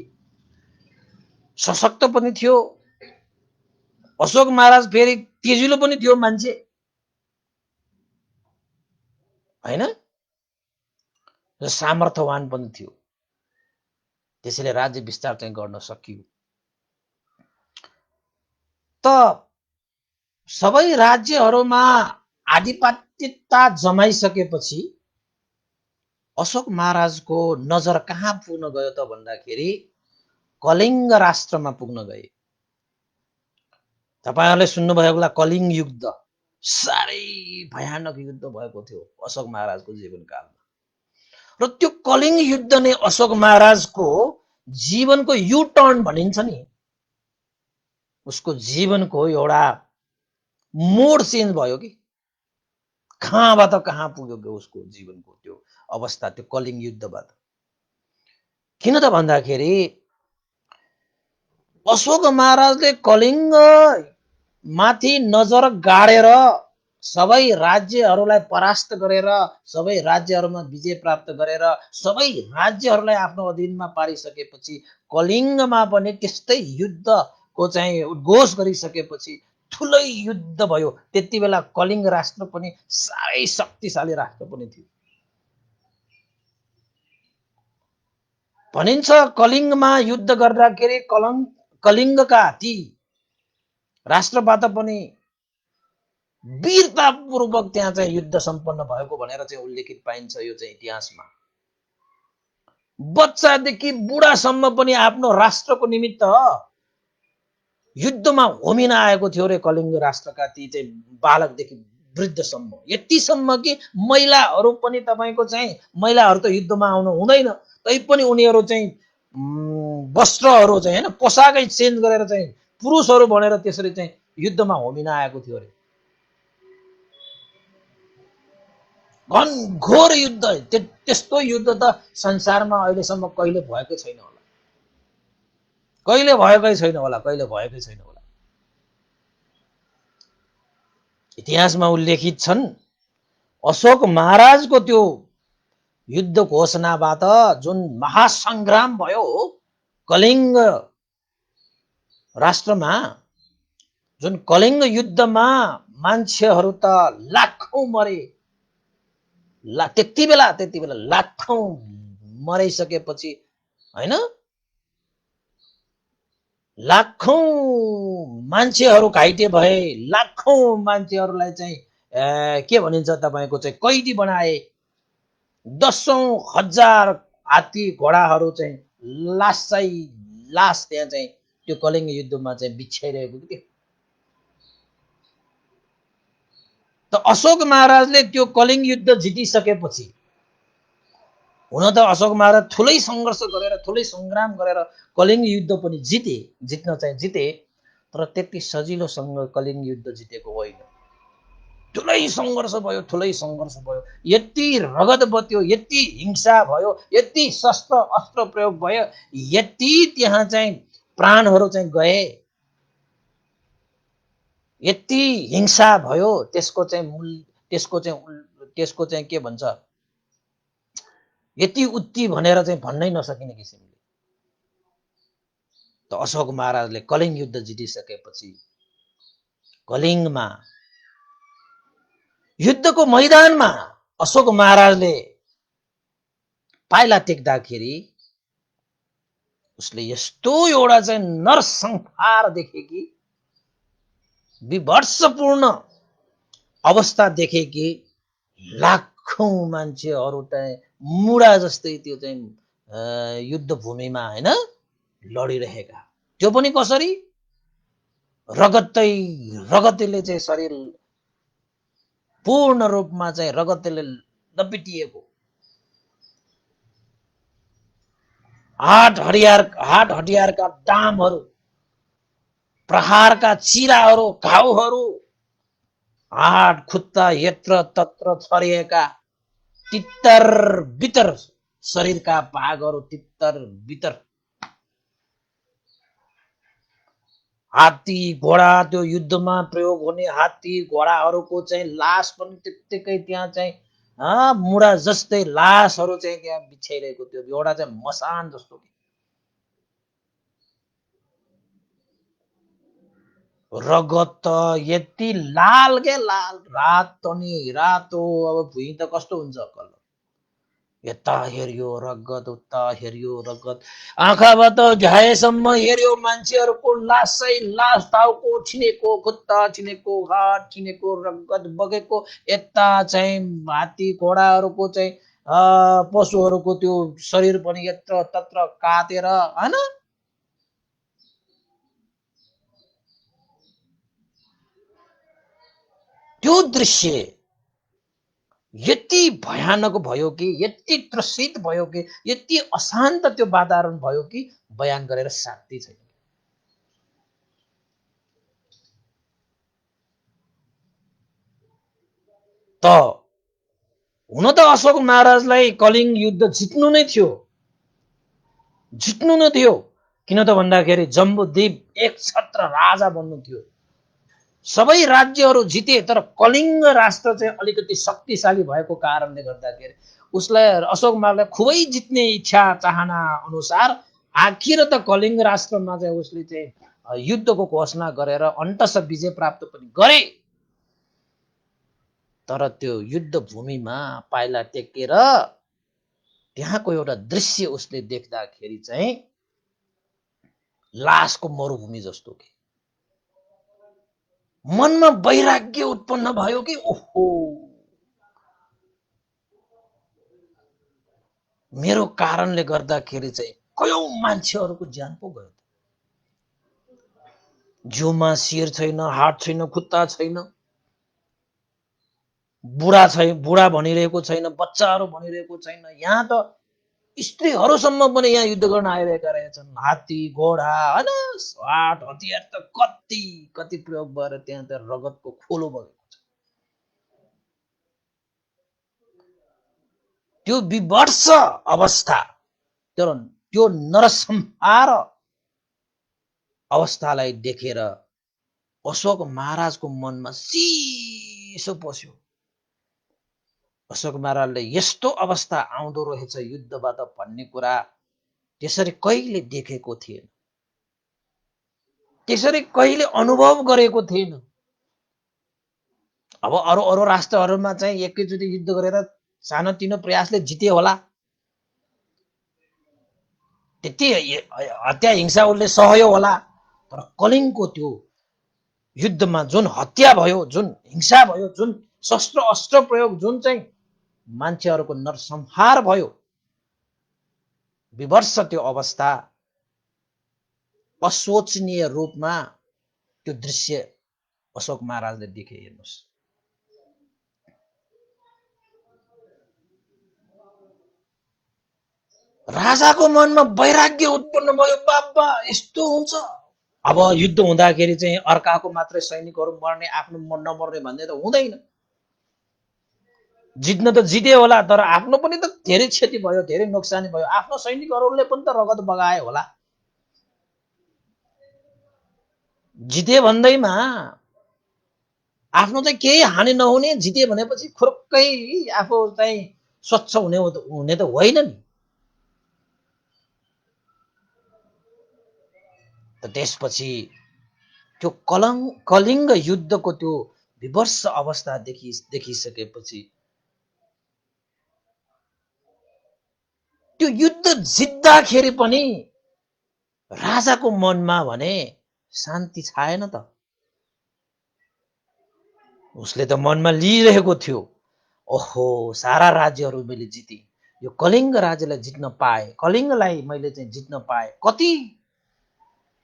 सशक्त पनि थियो। अशोक महाराज फेरि तेजिलो पनि थियो मान्छे, हैन? र सामर्थ्यवान पनि थियो। त्यसैले राज्य विस्तार चाहिँ गर्न सकियो। त सबै राज्यहरूमा आधिपत्यता जमाइसकेपछि अशोक महाराजको नजर कहाँ पुग्न गयो त भन्दाखेरि कलिङ्ग राष्ट्रमा पुग्न गए। तपाईहरुले सुन्नुभएको होला कलिङ्ग युद्ध, साह्रै भयानक युद्ध भएको थियो अशोक महाराजको जीवनकालमा। र त्यो कलिङ्ग युद्ध नै अशोक महाराजको जीवनको यु टर्न भनिन्छ नि, उसको जीवनको एउटा मोड चेन्ज भयो कि कहाँबाट कहाँ पुग्यो उसको जीवनको त्यो अवस्था, त्यो कलिङ्ग युद्धबाट। किन त भन्दाखेरि अशोक महाराजले कलिङ्ग माथि नजर गाडेर सबै राज्यहरूलाई परास्त गरेर, सबै राज्यहरूमा विजय प्राप्त गरेर, सबै राज्यहरूलाई आफ्नो अधीनमा पारिसकेपछि कलिङ्गमा पनि त्यस्तै युद्धको चाहिँ उद्घोष गरिसकेपछि ठुलै युद्ध भयो। त्यति बेला कलिङ्ग राष्ट्र पनि साह्रै शक्तिशाली राष्ट्र पनि थियो। भनिन्छ कलिङ्गमा युद्ध गर्दाखेरि कलिङ्गका ती राष्ट्रबाट पनि वीरतापूर्वक त्यहाँ चाहिँ युद्ध सम्पन्न भएको भनेर चाहिँ उल्लेखित पाइन्छ यो चाहिँ इतिहासमा। बच्चादेखि बुढासम्म पनि आफ्नो राष्ट्रको निमित्त युद्धमा होमिन आएको थियो रे कलिङ्ग राष्ट्रका ती चाहिँ बालकदेखि वृद्धसम्म, यतिसम्म कि महिलाहरू पनि तपाईको चाहिँ महिलाहरू त युद्धमा आउनु हुँदैन, तैपनि उनीहरू चाहिँ वस्त्रहरू चाहिँ हैन पोसाकै चेन्ज गरेर चाहिँ पुरुषहरू भनेर त्यसरी चाहिँ युद्धमा होमिन आएको थियो रे। घनघोर युद्ध, त्यस्तो युद्ध त संसारमा अहिलेसम्म कहिले भएकै छैन होला, कहिले भएकै छैन होला। इतिहासमा उल्लेखित छन् अशोक महाराजको त्यो युद्ध घोषणाबाट जुन महासंग्राम भयो कलिङ्ग राष्ट्रमा, जुन कलिङ्ग युद्धमा मान्छेहरू त लाखौं मरे, त्यति बेला लाखौं मरिसकेपछि हैन, लाखौं मान्छेहरू घाइते भए, लाखौं मान्छेहरूलाई चाहिँ के भनिन्छ तपाईको चाहिँ कैदी बनाए, दशौं हजार हात्ती घोडाहरू चाहिँ लास त्यहाँ चाहिँ त्यो कलिङ्ग युद्धमा चाहिँ बिछ्याइरहेको थियो। त अशोक महाराजले त्यो कलिङ्ग युद्ध जितिसकेपछि, हुन त अशोक महाराज ठुलै सङ्घर्ष गरेर ठुलै संग्राम गरेर कलिङ्ग युद्ध पनि जित्न चाहिँ जिते, तर त्यति सजिलोसँग कलिङ्ग युद्ध जितेको होइन। ठुलै सङ्घर्ष भयो, ठुलै सङ्घर्ष भयो। यति रगत बत्यो, यति हिंसा भयो, यति शस्त्र अस्त्र प्रयोग भयो, यति त्यहाँ चाहिँ प्राणहरू चाहिँ गए, यति हिंसा भयो। त्यसको चाहिँ के भन्छ, यति उत्ति भनेर चाहिँ भन्नै नसकिने किसिमले त अशोक महाराजले कलिङ्ग युद्ध जितिसकेपछि कलिङ्गमा युद्धको मैदानमा अशोक महाराजले पाइला टेक्दाखेरि उसले यस्तो एउटा चाहिँ नरसंहार देखे कि, विभत्सपूर्ण अवस्था देखे कि लाखौं मान्छेहरू चाहिँ मुडा जस्तै त्यो चाहिँ युद्ध भूमिमा हैन लडिरहेका। त्यो पनि कसरी? रगतले चाहिँ शरीर पूर्ण रूपमा चाहिँ रगतले लपेटिएको, हात हतियारका डामहरू, प्रहारका चिराहरू, घाउहरू, हात खुट्टा यत्र तत्र छरिएका, तित्तर बितर शरीरका भागहरू तित्तर बितर। हात्ती घोडा, त्यो युद्धमा प्रयोग हुने हात्ती घोडाहरूको चाहिँ लास पनि त्यत्तिकै त्यहाँ चाहिँ मुडा जस्तै लासहरू चाहिँ त्यहाँ बिछाइरहेको, त्यो एउटा चाहिँ मसान जस्तो। रगत यति लाल के लाल, रातो नि रातो। अब भुइँ त कस्तो हुन्छ कलर, यता हेऱ्यो रगत, उता हेऱ्यो रगत, आँखाबाट झ्याएसम्म हेऱ्यो मान्छेहरूको लासै लास, टाउको छिनेको, खुट्टा छिनेको, हात छिनेको, रगत बगेको। यता चाहिँ हात्ती घोडाहरूको चाहिँ पशुहरूको त्यो शरीर पनि यत्र तत्र काटेर हैन। त्यो दृश्य यति भयानक भयो कि, यति त्रसित भयो कि, यति अशान्त त्यो वातावरण भयो कि बयान गरेर शान्ति छैन। त हुन त अशोक महाराजलाई कलिङ्ग युद्ध जित्नु नै थियो, किन त भन्दाखेरि जम्बूद्वीप एक छत्र राजा बन्नु थियो। सबै राज्यहरू जिते, तर कलिङ्ग राष्ट्र चाहिँ अलिकति शक्तिशाली भएको कारणले गर्दाखेरि उसलाई, अशोक महाराजलाई खुबै जित्ने इच्छा चाहना अनुसार आखिर त कलिङ्ग राष्ट्रमा चाहिँ उसले चाहिँ युद्धको घोषणा गरेर अन्तस विजय प्राप्त पनि गरे। तर त्यो युद्ध भूमिमा पाइला टेकेर त्यहाँको एउटा दृश्य उसले देख्दाखेरि चाहिँ लासको मरुभूमि जस्तो कि मनमा वैराग्य उत्पन्न भयो कि ओहो, मेरो कारणले गर्दाखेरि चाहिँ कयौं मान्छेहरूको ज्यान पो गयो। जिउमा शिर छैन, हात छैन, खुट्टा छैन, बुढा भनिरहेको छैन, बच्चाहरू भनिरहेको छैन, यहाँ त स्त्रीहरूसम्म पनि यहाँ युद्ध गर्न आइरहेका रहेछन्। हात्ती घोडा हैन, हात हतियार त कति प्रयोग भएर त्यहाँ त रगतको खोलो बगेको छ। त्यो विभत्स अवस्था, त्यो नरसंहार अवस्थालाई देखेर अशोक महाराजको मनमा चिसो पस्यो। अशोक महाराजले यस्तो अवस्था आउँदो रहेछ युद्धबाट भन्ने कुरा त्यसरी कहिले देखेको थिएन, त्यसरी कहिले अनुभव गरेको थिएन। अब अरू राष्ट्रहरूमा चाहिँ एकैचोटि युद्ध गरेर सानोतिनो प्रयासले जिते होला, त्यति हत्या हिंसा उसले सहयो होला। तर कलिङ्गको त्यो युद्धमा जुन हत्या भयो, जुन हिंसा भयो, जुन शस्त्र अस्त्र प्रयोग, जुन चाहिँ मान्छेहरूको नरसंहार भयो, विभत्स त्यो अवस्था, अशोचनीय रूपमा त्यो दृश्य अशोक महाराजले देखे। हेर्नुहोस्, राजाको मनमा वैराग्य उत्पन्न भयो, बाबा यस्तो हुन्छ। अब युद्ध हुँदाखेरि चाहिँ अर्काको मात्रै सैनिकहरू मर्ने, आफ्नो नमर्ने भन्ने त हुँदैन। जित्न त जिते होला, तर आफ्नो पनि त धेरै क्षति भयो, धेरै नोक्सानी भयो। आफ्नो सैनिकहरूले पनि त रगत बगाए होला। जिते भन्दैमा आफ्नो चाहिँ केही हानि नहुने, जिते भनेपछि खुर्कै आफू चाहिँ स्वच्छ हुने त होइन नि। त त्यसपछि त्यो कलिङ्ग युद्धको त्यो विभत्स अवस्था देखिसकेपछि त्यो युद्ध जित्दाखेरि पनि राजाको मनमा भने शान्ति छाएन त। उसले त मनमा लिइरहेको थियो, ओहो सारा राज्यहरू मैले जिते, यो कलिङ्ग राज्यलाई जित्न पाए, कलिङ्गलाई मैले चाहिँ जित्न पाए, कति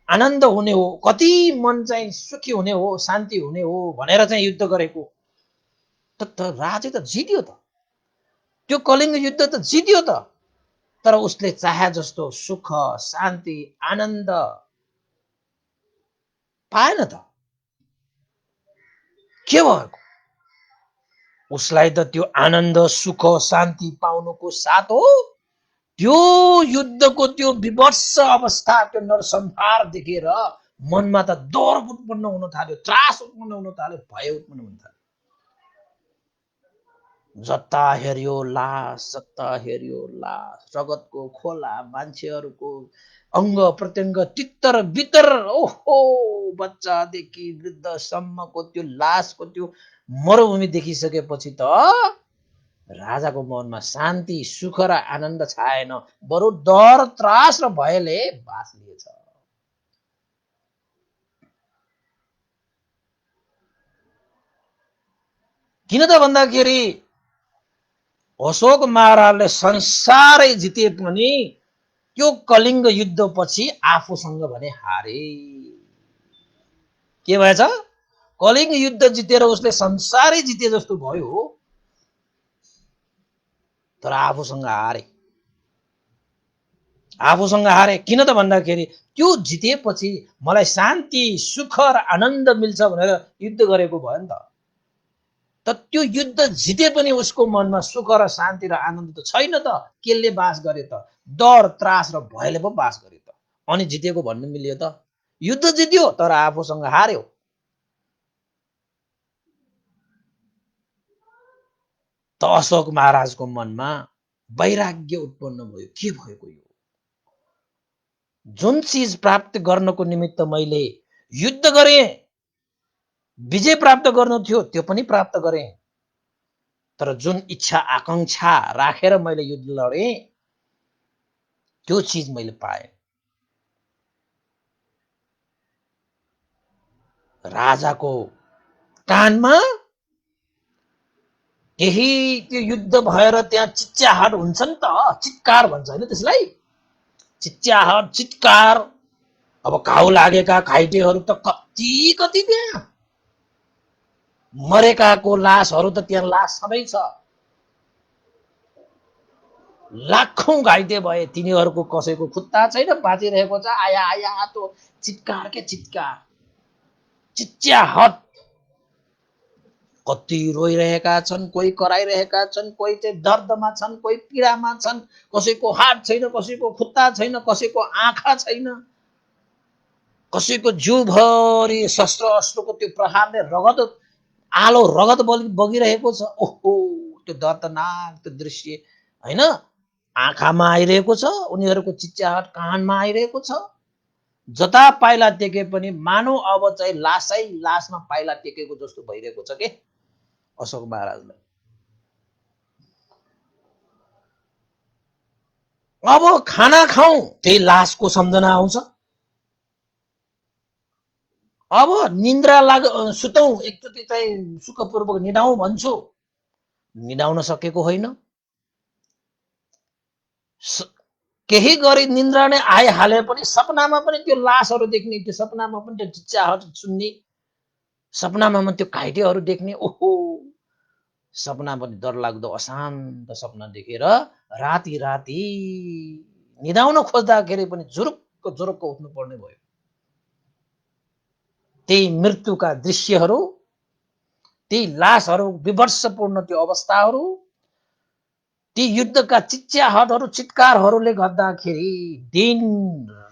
आनन्द हुने हो, कति मन चाहिँ सुखी हुने हो, शान्ति हुने हो भनेर चाहिँ युद्ध गरेको। त राज्य त जित्यो त, त्यो कलिङ्ग युद्ध त जित्यो त, तर उसले चाहे जस्तो सुख शान्ति आनन्द पाएन त। के भयो? उसलाई त त्यो आनन्द सुख शान्ति पाउनुको साथ हो त्यो युद्धको त्यो विभत्स अवस्था, त्यो नरसंहार देखेर मनमा त डर उत्पन्न हुन थाल्यो, त्रास उत्पन्न हुन थाल्यो, भय उत्पन्न हुन थाल्यो। जता हेर्यो लास, जता हेर्यो लास, रगतको खोला, मान्छेहरूको अङ्ग प्रत्यङ्ग तितर बितर, ओहो बच्चादेखि वृद्धसम्मको त्यो लासको त्यो मरुभूमि देखिसकेपछि त राजाको मनमा शान्ति सुख र आनन्द छाएन, बरु डर त्रास र भयले बास लिएछ। किन त भन्दाखेरि अशोक महाराजले संसारै जिते पनि त्यो कलिङ्ग युद्धपछि आफूसँग भने हारे। के भएछ? कलिङ्ग युद्ध जितेर उसले संसारै जिते जस्तो भयो, तर आफूसँग हारे। आफूसँग हारे किन त भन्दाखेरि त्यो जितेपछि मलाई शान्ति सुख र आनन्द मिल्छ भनेर युद्ध गरेको भयो नि त। त्यो युद्ध जिते पनि उसको मनमा सुख र शान्ति र आनन्द त छैन त। केले बास गरे त? डर त्रास र भयले पो बास गरे त। अनि जितेको भन्नु मिल्यो त? युद्ध जित्यो तर आफूसँग हार्यो। त अशोक महाराजको मनमा वैराग्य उत्पन्न भयो। के भएको यो? जुन चिज प्राप्त गर्नको निमित्त मैले युद्ध गरेँ, विजय प्राप्त गर्नु थियो त्यो पनि प्राप्त गरेँ, तर जुन इच्छा आकांक्षा राखेर मैले युद्ध लडेँ त्यो चिज मैले पाएँ। राजाको कानमा केही त्यो युद्ध भएर त्यहाँ चिच्याहाट हुन्छ नि त, चित्कार भन्छ हैन त्यसलाई, चिच्याहाट चित्कार। अब घाउ लागेका घाइतेहरू त कति कति त्यहाँ, मरेकाको लासहरू त त्यहाँ लास सबै छ, लाखौं घाइते भए, तिनीहरूको कसैको खुट्टा छैन, बाँचिरहेको छ, आया आया त्यो चित्कार के चित्कार, चिच्याहाट। कति रोइरहेका छन्, कोही कराइरहेका छन्, कोही चाहिँ दर्दमा छन्, कोही पीडामा छन्, कसैको हात छैन, कसैको खुट्टा छैन, कसैको आँखा छैन, कसैको जिउभरि शस्त्र अस्त्रको त्यो प्रहारले रगत आलो रगत बगिरहेको छ। ओहो त्यो दर्दनाक त्यो दृश्य हैन, आँखामा आइरहेको छ, उनीहरूको चिच्याहाट कानमा आइरहेको छ। जता पाइला टेके पनि मानव अब चाहिँ लासै लासमा पाइला टेकेको जस्तो भइरहेको छ के अशोक महाराजलाई। अब खाना खाउँ त्यही लासको सम्झना आउँछ। अब निन्द्रा सुतौँ एकचोटि चाहिँ सुखपूर्वक निदाउँ भन्छु, निदाउन सकेको होइन। केही गरी निन्द्रा नै आइहाले पनि सपनामा पनि त्यो लासहरू देख्ने, त्यो सपनामा पनि त्यो चिच्याहट सुन्ने, सपनामा पनि त्यो घाइतेहरू देख्ने। ओहो सपना पनि डरलाग्दो अशान्त सपना देखेर राति राति निदाउन खोज्दाखेरि पनि जुरुक्क जुरुक्क उठ्नु पर्ने भयो। त्यही मृत्युका दृश्यहरू, ती लासहरू, विभत्सपूर्ण त्यो अवस्थाहरू, ती युद्धका चिच्याहटहरू, चित्कारहरूले गर्दाखेरि दिन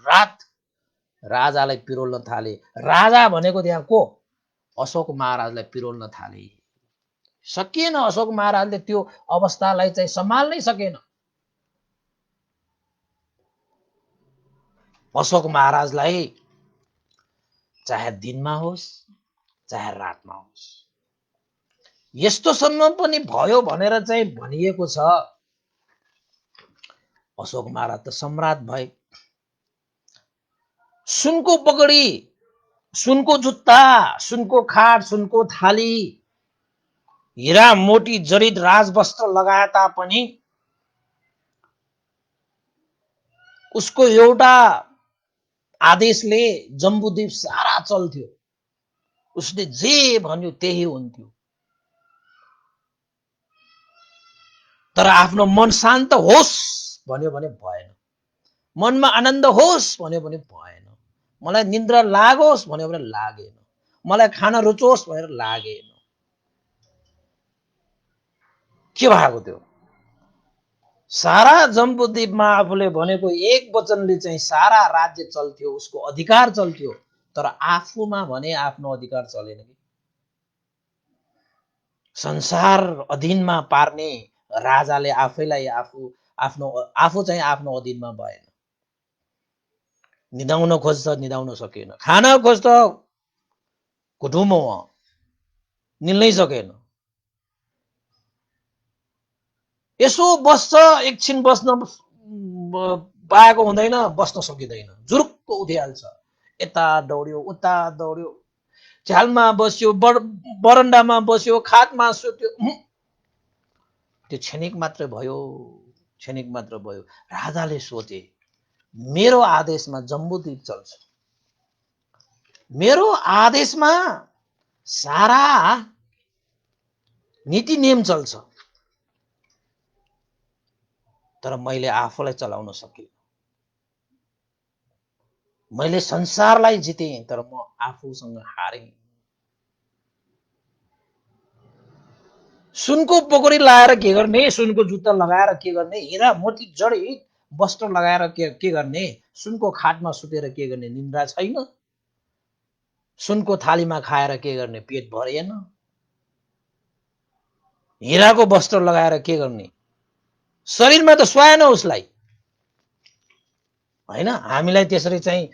रात राजालाई पिरोल्न थाले। राजा भनेको त्यहाँ को? अशोक महाराजलाई पिरोल्न थाले। सकिएन, अशोक महाराजले त्यो अवस्थालाई चाहिँ सम्हाल्नै सकेन। अशोक महाराजलाई चाहे दिनमा होस् चाहे रातमा होस्, यस्तोसम्म पनि भयो भनेर चाहिँ भनिएको छ। अशोक महाराज त सम्राट भए। सुनको पगडी, सुनको जुत्ता, सुनको खाट, सुनको थाली, हिरा मोती जडित राजवस्त्र लगाए तापनि उसको एउटा आदेशले जम्बूद्वीप सारा चल्थ्यो। उसले जे भन्यो त्यही हुन्थ्यो। तर आफ्नो मन शान्त होस् भन्यो भने भएन, मनमा आनन्द होस् भन्यो भने भएन, मलाई निन्द्रा लागोस् भन्यो भने लागेन, मलाई खान रुचोस् भनेर लागेन। के भएको त्यो? सारा जम्बूद्वीपमा आफूले भनेको एक वचनले चाहिँ सारा राज्य चल्थ्यो, उसको अधिकार चल्थ्यो। तर आफूमा भने आफ्नो अधिकार चलेन कि। संसार अधीनमा पार्ने राजाले आफैलाई आफू चाहिँ आफ्नो अधीनमा भएन। निदाउन खोज्छ, निदाउन सकेन। खान खोज्छ, घुटुमो निल्नै सकेन। यसो बस्छ, एकछिन बस्न पाएको हुँदैन, बस्न सकिँदैन, जुरुक्क उठिहाल्छ। यता दौड्यो, उता दौड्यो, झ्यालमा बस्यो, बरन्डामा बस्यो, खाटमा सुत्यो। त्यो क्षणिक मात्र भयो, क्षणिक मात्र भयो। राजाले सोचे मेरो आदेशमा जम्बूद्वीप चल्छ, मेरो आदेशमा सारा नीति नियम चल्छ, तर मैले आफूलाई चलाउन सकिनँ। मैले संसारलाई जितेँ तर म आफूसँग हारेँ। सुनको पोखरी लगाएर के गर्ने, सुनको जुत्ता लगाएर के गर्ने, हिरा मोती जडित वस्त्र लगाएर के गर्ने, सुनको खाटमा सुतेर के गर्ने, निन्द्रा छैन। सुनको थालीमा खाएर के गर्ने, पेट भरेन। हिराको वस्त्र लगाएर के गर्ने, शरीरमा त सुहाएन उसलाई, हैन। हामीलाई त्यसरी चाहिँ